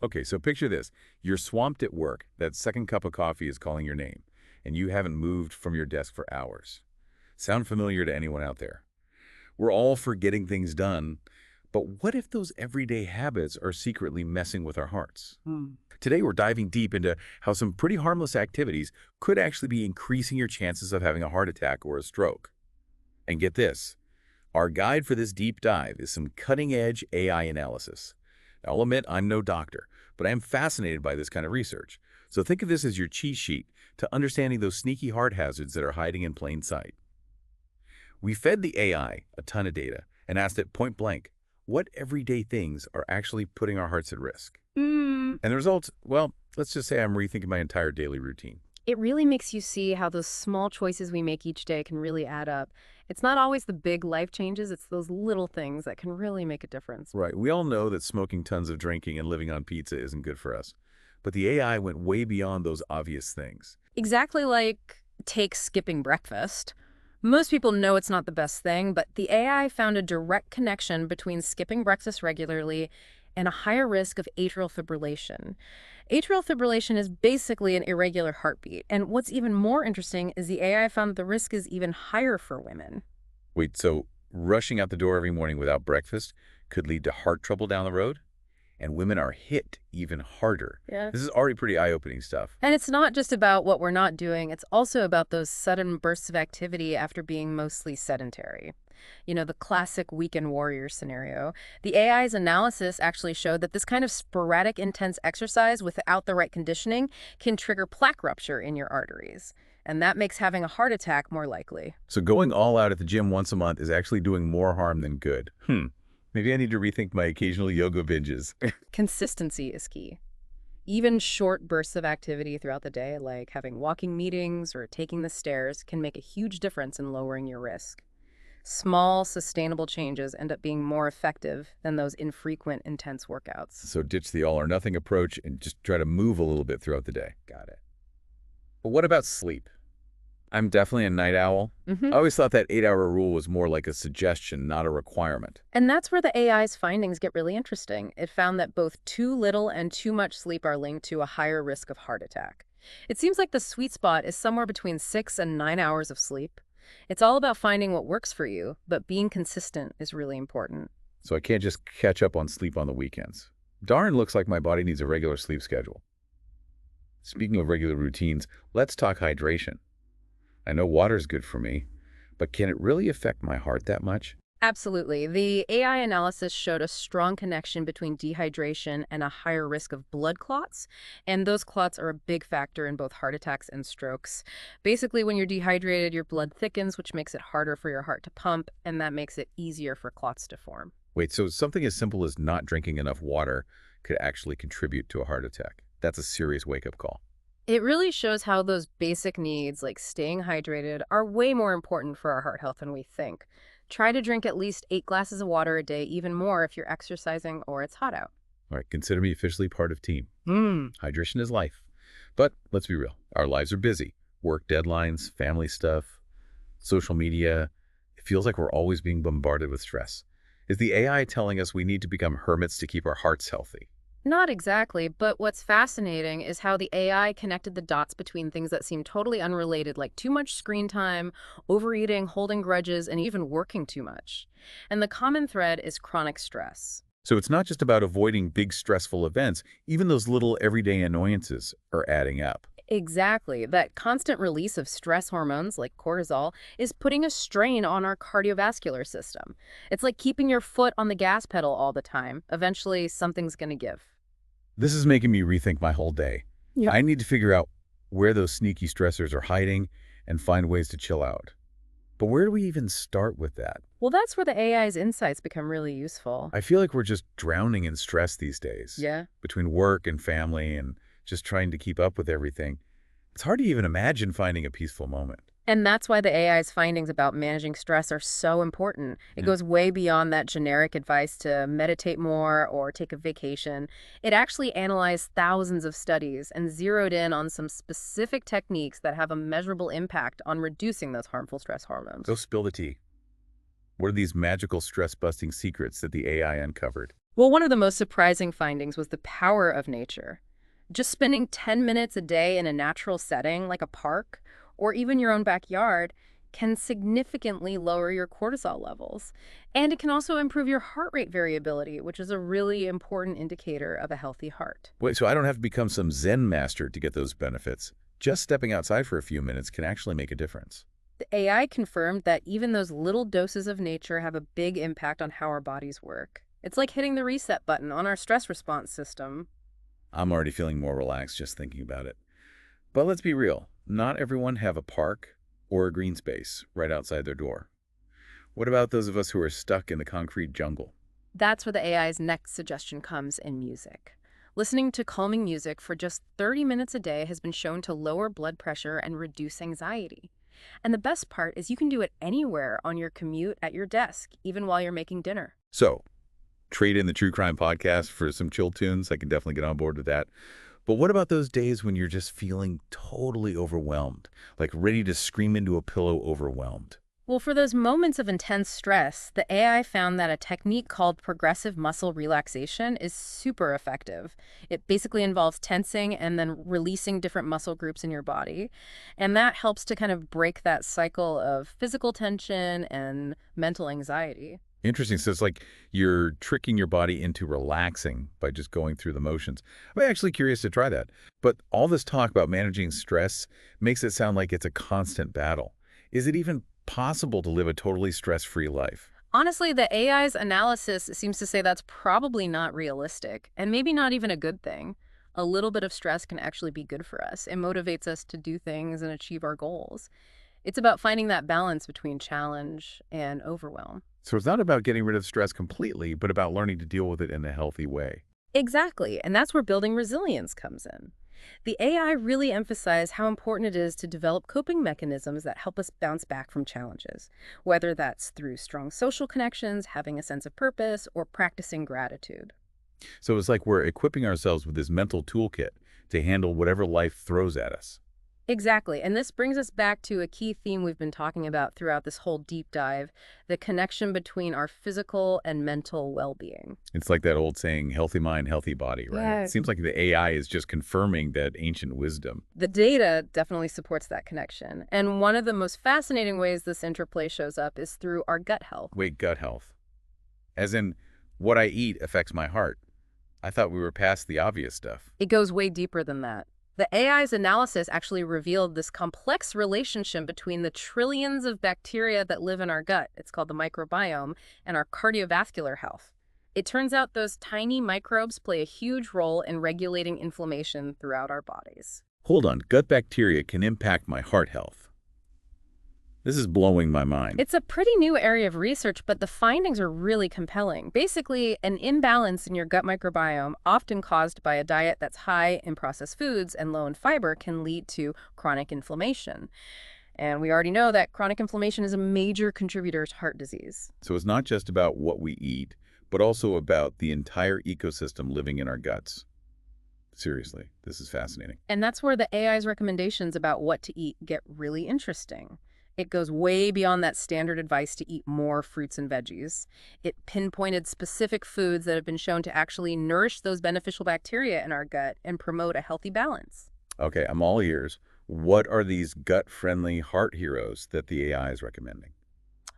Okay, so picture this. You're swamped at work. That second cup of coffee is calling your name, and you haven't moved from your desk for hours. Sound familiar to anyone out there? We're all for getting things done, but what if those everyday habits are secretly messing with our hearts? Hmm. Today, we're diving deep into how some pretty harmless activities could actually be increasing your chances of having a heart attack or a stroke. And get this, our guide for this deep dive is some cutting-edge AI analysis. Now, I'll admit I'm no doctor, but I am fascinated by this kind of research. So think of this as your cheat sheet to understanding those sneaky heart hazards that are hiding in plain sight. We fed the AI a ton of data and asked it point blank, what everyday things are actually putting our hearts at risk? Mm, And the results, well, let's just say I'm rethinking my entire daily routine. it really makes you see how those small choices we make each day can really add up. It's not always the big life changes, it's those little things that can really make a difference. Right, we all know that smoking tons of drinking and living on pizza isn't good for us. But the AI went way beyond those obvious things. Exactly like take skipping breakfast. Most people know it's not the best thing, but the AI found a direct connection between skipping breakfast regularly and a higher risk of atrial fibrillation. Atrial fibrillation is basically an irregular heartbeat, and what's even more interesting is the AI found that the risk is even higher for women. Wait, so rushing out the door every morning without breakfast could lead to heart trouble down the road? And women are hit even harder. Yeah. This is already pretty eye-opening stuff. And it's not just about what we're not doing, it's also about those sudden bursts of activity after being mostly sedentary. The classic weekend warrior scenario. The AI's analysis actually showed that this kind of sporadic, intense exercise without the right conditioning can trigger plaque rupture in your arteries. And that makes having a heart attack more likely. So going all out at the gym once a month is actually doing more harm than good. Maybe I need to rethink my occasional yoga binges. Consistency is key. Even short bursts of activity throughout the day, like having walking meetings or taking the stairs, can make a huge difference in lowering your risk. Small, sustainable changes end up being more effective than those infrequent, intense workouts. So ditch the all-or-nothing approach and just try to move a little bit throughout the day. Got it. But what about sleep? I'm definitely a night owl. hmm I always thought that 8-hour rule was more like a suggestion, not a requirement. And that's where the AI's findings get really interesting. It found that both too little and too much sleep are linked to a higher risk of heart attack. It seems like the sweet spot is somewhere between 6 and 9 hours of sleep. It's all about finding what works for you, but being consistent is really important. So I can't just catch up on sleep on the weekends. Darn, looks like my body needs a regular sleep schedule. Speaking of regular routines, let's talk hydration. I know water's good for me, but can it really affect my heart that much? Absolutely. The AI analysis showed a strong connection between dehydration and a higher risk of blood clots, and those clots are a big factor in both heart attacks and strokes. Basically, when you're dehydrated, your blood thickens, which makes it harder for your heart to pump, and that makes it easier for clots to form. Wait, so something as simple as not drinking enough water could actually contribute to a heart attack. That's a serious wake-up call. It really shows how those basic needs, like staying hydrated, are way more important for our heart health than we think. Try to drink at least 8 glasses of water a day, even more if you're exercising or it's hot out. All right, consider me officially part of team. Mm. Hydration is life. But let's be real, our lives are busy. Work deadlines, family stuff, social media. It feels like we're always being bombarded with stress. Is the AI telling us we need to become hermits to keep our hearts healthy? Not exactly, but what's fascinating is how the AI connected the dots between things that seem totally unrelated, like too much screen time, overeating, holding grudges, and even working too much. And the common thread is chronic stress. So it's not just about avoiding big stressful events. Even those little everyday annoyances are adding up. Exactly. That constant release of stress hormones, like cortisol, is putting a strain on our cardiovascular system. It's like keeping your foot on the gas pedal all the time. Eventually, something's going to give. This is making me rethink my whole day. Yeah. I need to figure out where those sneaky stressors are hiding and find ways to chill out. But where do we even start with that? Well, that's where the AI's insights become really useful. I feel like we're just drowning in stress these days. Yeah. Between work and family and just trying to keep up with everything. It's hard to even imagine finding a peaceful moment. And that's why the AI's findings about managing stress are so important. It Yeah. goes way beyond that generic advice to meditate more or take a vacation. It actually analyzed thousands of studies and zeroed in on some specific techniques that have a measurable impact on reducing those harmful stress hormones. Go spill the tea. What are these magical stress-busting secrets that the AI uncovered? Well, one of the most surprising findings was the power of nature. Just spending 10 minutes a day in a natural setting like a park or even your own backyard can significantly lower your cortisol levels. And it can also improve your heart rate variability, which is a really important indicator of a healthy heart. Wait, so I don't have to become some Zen master to get those benefits. Just stepping outside for a few minutes can actually make a difference. The AI confirmed that even those little doses of nature have a big impact on how our bodies work. It's like hitting the reset button on our stress response system. I'm already feeling more relaxed just thinking about it. But let's be real. Not everyone have a park or a green space right outside their door. What about those of us who are stuck in the concrete jungle? That's where the AI's next suggestion comes in music. Listening to calming music for just 30 minutes a day has been shown to lower blood pressure and reduce anxiety. And the best part is you can do it anywhere on your commute, at your desk, even while you're making dinner. So, trade in the True Crime podcast for some chill tunes. I can definitely get on board with that. But what about those days when you're just feeling totally overwhelmed, like ready to scream into a pillow overwhelmed? Well, for those moments of intense stress, the AI found that a technique called progressive muscle relaxation is super effective. It basically involves tensing and then releasing different muscle groups in your body. And that helps to kind of break that cycle of physical tension and mental anxiety. Interesting. So it's like you're tricking your body into relaxing by just going through the motions. I'm actually curious to try that. But all this talk about managing stress makes it sound like it's a constant battle. Is it even possible to live a totally stress-free life? Honestly, the AI's analysis seems to say that's probably not realistic, and maybe not even a good thing. A little bit of stress can actually be good for us. It motivates us to do things and achieve our goals. It's about finding that balance between challenge and overwhelm. So it's not about getting rid of stress completely, but about learning to deal with it in a healthy way. Exactly, and that's where building resilience comes in. The AI really emphasized how important it is to develop coping mechanisms that help us bounce back from challenges, whether that's through strong social connections, having a sense of purpose, or practicing gratitude. So it's like we're equipping ourselves with this mental toolkit to handle whatever life throws at us. Exactly, and this brings us back to a key theme we've been talking about throughout this whole deep dive, the connection between our physical and mental well-being. It's like that old saying, healthy mind, healthy body, right? Yeah. It seems like the AI is just confirming that ancient wisdom. The data definitely supports that connection, and one of the most fascinating ways this interplay shows up is through our gut health. Wait, gut health. As in, what I eat affects my heart. I thought we were past the obvious stuff. It goes way deeper than that. The AI's analysis actually revealed this complex relationship between the trillions of bacteria that live in our gut, it's called the microbiome, and our cardiovascular health. It turns out those tiny microbes play a huge role in regulating inflammation throughout our bodies. Hold on, gut bacteria can impact my heart health. This is blowing my mind. It's a pretty new area of research, but the findings are really compelling. Basically, an imbalance in your gut microbiome, often caused by a diet that's high in processed foods and low in fiber, can lead to chronic inflammation. And we already know that chronic inflammation is a major contributor to heart disease. So it's not just about what we eat, but also about the entire ecosystem living in our guts. Seriously, this is fascinating. And that's where the AI's recommendations about what to eat get really interesting. It goes way beyond that standard advice to eat more fruits and veggies. It pinpointed specific foods that have been shown to actually nourish those beneficial bacteria in our gut and promote a healthy balance. Okay, I'm all ears. What are these gut-friendly heart heroes that the AI is recommending?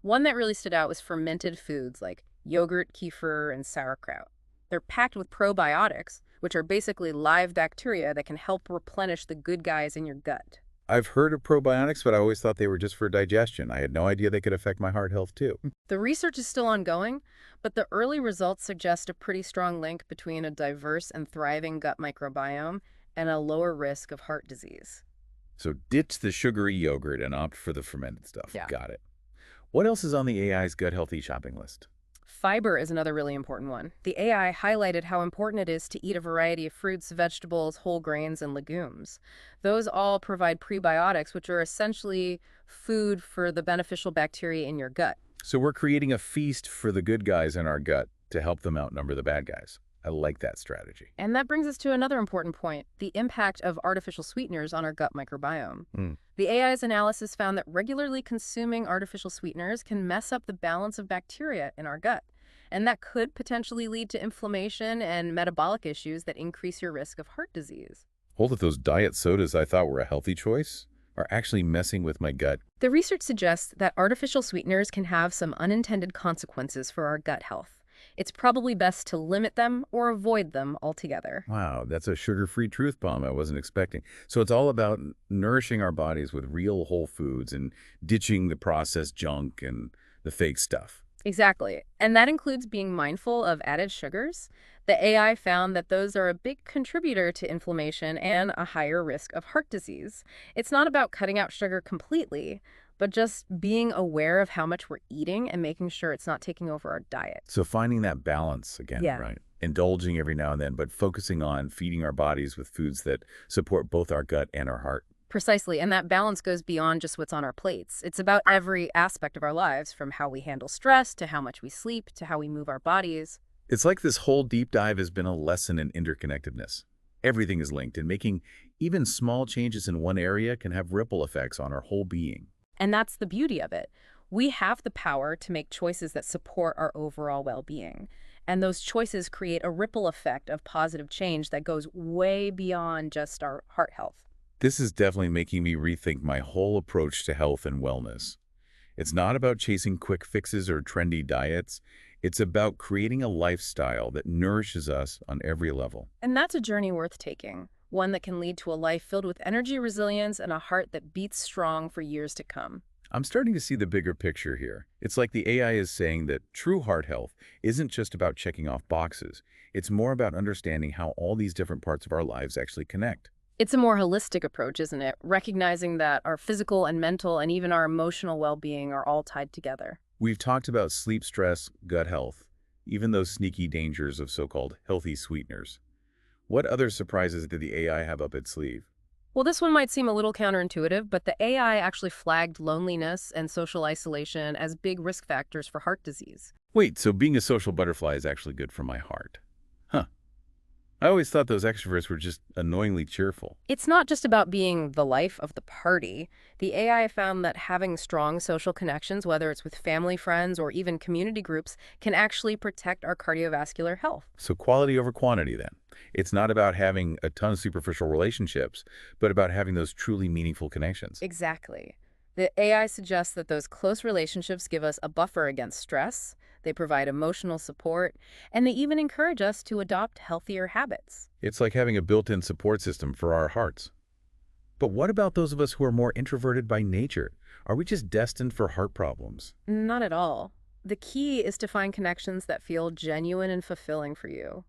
One that really stood out was fermented foods like yogurt, kefir, and sauerkraut. They're packed with probiotics, which are basically live bacteria that can help replenish the good guys in your gut. I've heard of probiotics, but I always thought they were just for digestion. I had no idea they could affect my heart health, too. The research is still ongoing, but the early results suggest a pretty strong link between a diverse and thriving gut microbiome and a lower risk of heart disease. So ditch the sugary yogurt and opt for the fermented stuff. Yeah. Got it. What else is on the AI's gut healthy shopping list? Fiber is another really important one. The AI highlighted how important it is to eat a variety of fruits, vegetables, whole grains, and legumes. Those all provide prebiotics, which are essentially food for the beneficial bacteria in your gut. So we're creating a feast for the good guys in our gut to help them outnumber the bad guys. I like that strategy. And that brings us to another important point, the impact of artificial sweeteners on our gut microbiome. The AI's analysis found that regularly consuming artificial sweeteners can mess up the balance of bacteria in our gut. And that could potentially lead to inflammation and metabolic issues that increase your risk of heart disease. Hold it, those diet sodas I thought were a healthy choice are actually messing with my gut. The research suggests that artificial sweeteners can have some unintended consequences for our gut health. It's probably best to limit them or avoid them altogether. Wow, that's a sugar-free truth bomb I wasn't expecting. So it's all about nourishing our bodies with real whole foods and ditching the processed junk and the fake stuff. Exactly. And that includes being mindful of added sugars. The AI found that those are a big contributor to inflammation and a higher risk of heart disease. It's not about cutting out sugar completely, but just being aware of how much we're eating and making sure it's not taking over our diet. So finding that balance again, Yeah. right? Indulging every now and then, but focusing on feeding our bodies with foods that support both our gut and our heart. Precisely. And that balance goes beyond just what's on our plates. It's about every aspect of our lives, from how we handle stress to how much we sleep to how we move our bodies. It's like this whole deep dive has been a lesson in interconnectedness. Everything is linked, and making even small changes in one area can have ripple effects on our whole being. And that's the beauty of it. We have the power to make choices that support our overall well-being. And those choices create a ripple effect of positive change that goes way beyond just our heart health. This is definitely making me rethink my whole approach to health and wellness. It's not about chasing quick fixes or trendy diets. It's about creating a lifestyle that nourishes us on every level. And that's a journey worth taking, one that can lead to a life filled with energy, resilience, and a heart that beats strong for years to come. I'm starting to see the bigger picture here. It's like the AI is saying that true heart health isn't just about checking off boxes. It's more about understanding how all these different parts of our lives actually connect. It's a more holistic approach, isn't it? Recognizing that our physical and mental and even our emotional well-being are all tied together. We've talked about sleep stress, gut health, even those sneaky dangers of so-called healthy sweeteners. What other surprises did the AI have up its sleeve? Well, this one might seem a little counterintuitive, but the AI actually flagged loneliness and social isolation as big risk factors for heart disease. Wait, so being a social butterfly is actually good for my heart? Huh. I always thought those extroverts were just annoyingly cheerful. It's not just about being the life of the party. The AI found that having strong social connections, whether it's with family, friends, or even community groups, can actually protect our cardiovascular health. So quality over quantity then. It's not about having a ton of superficial relationships, but about having those truly meaningful connections. Exactly. The AI suggests that those close relationships give us a buffer against stress, they provide emotional support, and they even encourage us to adopt healthier habits. It's like having a built-in support system for our hearts. But what about those of us who are more introverted by nature? Are we just destined for heart problems? Not at all. The key is to find connections that feel genuine and fulfilling for you.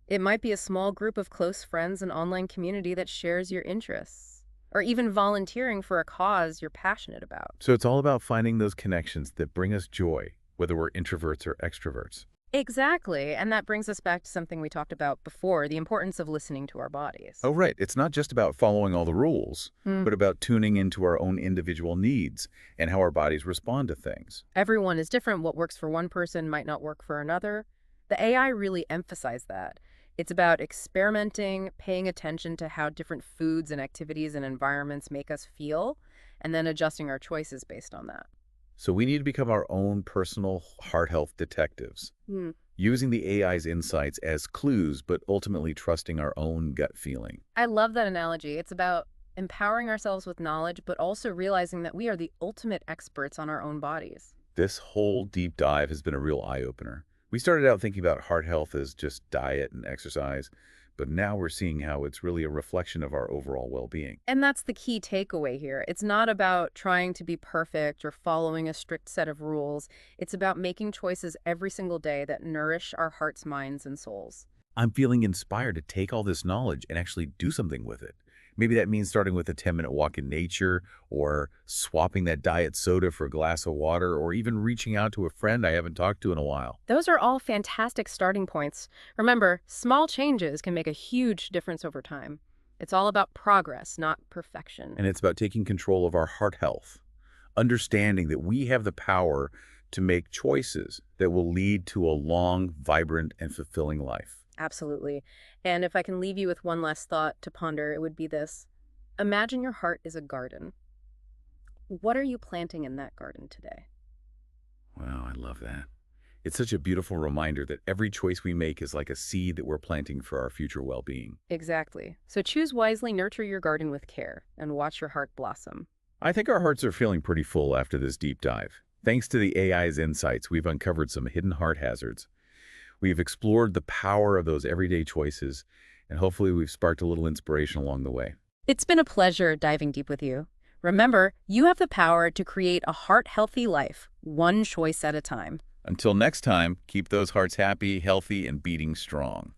It might be a small group of close friends and online community that shares your interests, or even volunteering for a cause you're passionate about. So it's all about finding those connections that bring us joy, whether we're introverts or extroverts. Exactly, and that brings us back to something we talked about before, the importance of listening to our bodies. Oh, right. It's not just about following all the rules, but about tuning into our own individual needs and how our bodies respond to things. Everyone is different. What works for one person might not work for another. The AI really emphasized that. It's about experimenting, paying attention to how different foods and activities and environments make us feel, and then adjusting our choices based on that. So we need to become our own personal heart health detectives, using the AI's insights as clues, but ultimately trusting our own gut feeling. I love that analogy. It's about empowering ourselves with knowledge, but also realizing that we are the ultimate experts on our own bodies. This whole deep dive has been a real eye-opener. We started out thinking about heart health as just diet and exercise, but now we're seeing how it's really a reflection of our overall well-being. And that's the key takeaway here. It's not about trying to be perfect or following a strict set of rules. It's about making choices every single day that nourish our hearts, minds, and souls. I'm feeling inspired to take all this knowledge and actually do something with it. Maybe that means starting with a 10-minute walk in nature, or swapping that diet soda for a glass of water, or even reaching out to a friend I haven't talked to in a while. Those are all fantastic starting points. Remember, small changes can make a huge difference over time. It's all about progress, not perfection. And it's about taking control of our heart health, understanding that we have the power to make choices that will lead to a long, vibrant, and fulfilling life. Absolutely. And if I can leave you with one last thought to ponder, it would be this. Imagine your heart is a garden. What are you planting in that garden today? Wow, I love that. It's such a beautiful reminder that every choice we make is like a seed that we're planting for our future well-being. Exactly. So choose wisely, nurture your garden with care, and watch your heart blossom. I think our hearts are feeling pretty full after this deep dive. Thanks to the AI's insights, we've uncovered some hidden heart hazards. We've explored the power of those everyday choices, and hopefully we've sparked a little inspiration along the way. It's been a pleasure diving deep with you. Remember, you have the power to create a heart-healthy life, one choice at a time. Until next time, keep those hearts happy, healthy, and beating strong.